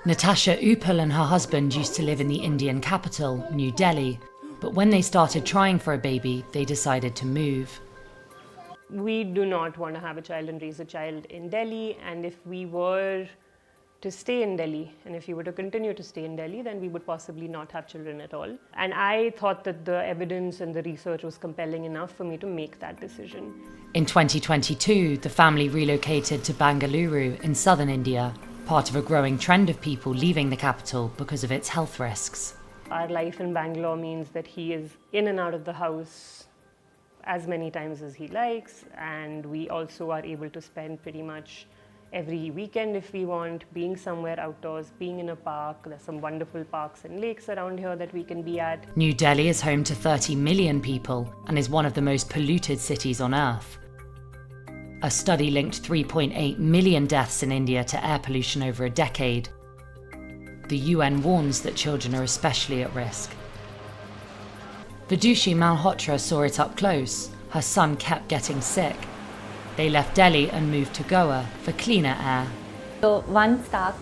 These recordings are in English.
Natasha Uppal and her husband used to live in the Indian capital, New Delhi, but when they started trying for a baby, they decided to move. We do not want to have a child and raise a child in Delhi, and if we were to stay in Delhi, and if we were to continue to stay in Delhi, then we would possibly not have children at all. And I thought that the evidence and the research was compelling enough for me to make that decision. In 2022, the family relocated to Bengaluru in southern India, part of a growing trend of people leaving the capital because of its health risks. Our life in Bangalore means that he is in and out of the house as many times as he likes, and we also are able to spend pretty much every weekend if we want, being somewhere outdoors, being in a park. There's some wonderful parks and lakes around here that we can be at. New Delhi is home to 30 million people and is one of the most polluted cities on earth. A study linked 3.8 million deaths in India to air pollution over a decade. The UN warns that children are especially at risk. Vidushi Malhotra saw it up close. Her son kept getting sick. They left Delhi and moved to Goa for cleaner air. So one stark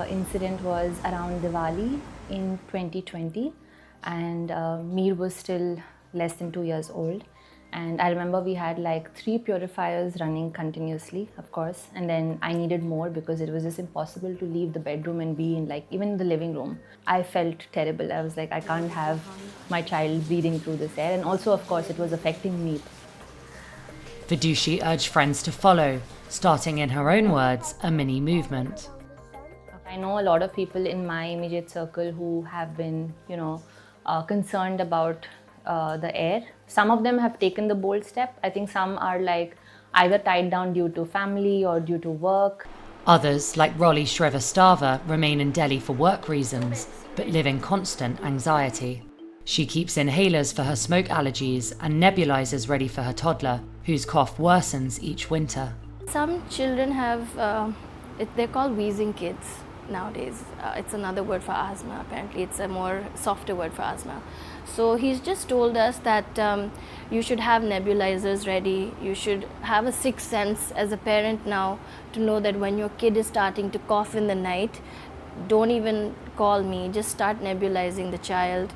incident was around Diwali in 2020, and Mir was still less than 2 years old. And I remember we had like 3 purifiers running continuously, of course, and then I needed more because it was just impossible to leave the bedroom and be in even the living room. I felt terrible. I was like, I can't have my child breathing through this air, and also, of course, it was affecting me. Vidushi urged friends to follow, starting, in her own words, a mini movement. I know a lot of people in my immediate circle who have been, concerned about the air. Some of them have taken the bold step. I think some are either tied down due to family or due to work. Others, like Rolly Shrivastava, remain in Delhi for work reasons, but live in constant anxiety. She keeps inhalers for her smoke allergies and nebulizers ready for her toddler, whose cough worsens each winter. Some children have, they're called wheezing kids nowadays. It's another word for asthma, apparently. It's a more softer word for asthma. So he's just told us that you should have nebulizers ready. You should have a sixth sense as a parent now to know that when your kid is starting to cough in the night, don't even call me, just start nebulizing the child.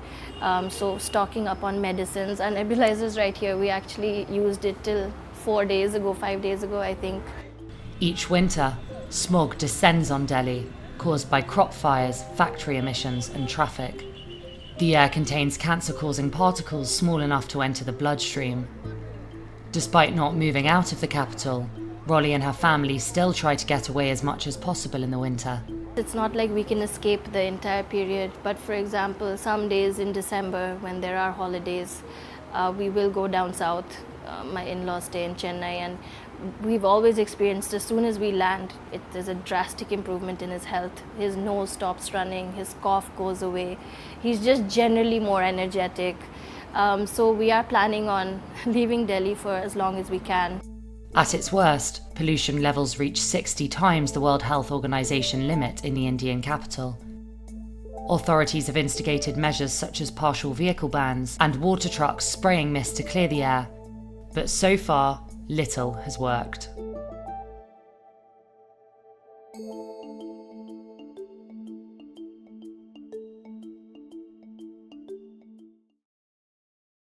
So stocking up on medicines. Our nebulizers right here, we actually used it till 5 days ago, I think. Each winter, smog descends on Delhi, caused by crop fires, factory emissions and traffic. The air contains cancer-causing particles small enough to enter the bloodstream. Despite not moving out of the capital, Rolly and her family still try to get away as much as possible in the winter. It's not like we can escape the entire period, but for example, some days in December when there are holidays, we will go down south. My in-laws stay in Chennai, and we've always experienced as soon as we land, there's a drastic improvement in his health. His nose stops running, his cough goes away. He's just generally more energetic. So we are planning on leaving Delhi for as long as we can. At its worst, pollution levels reach 60 times the World Health Organization limit in the Indian capital. Authorities have instigated measures such as partial vehicle bans and water trucks spraying mist to clear the air, but so far, little has worked.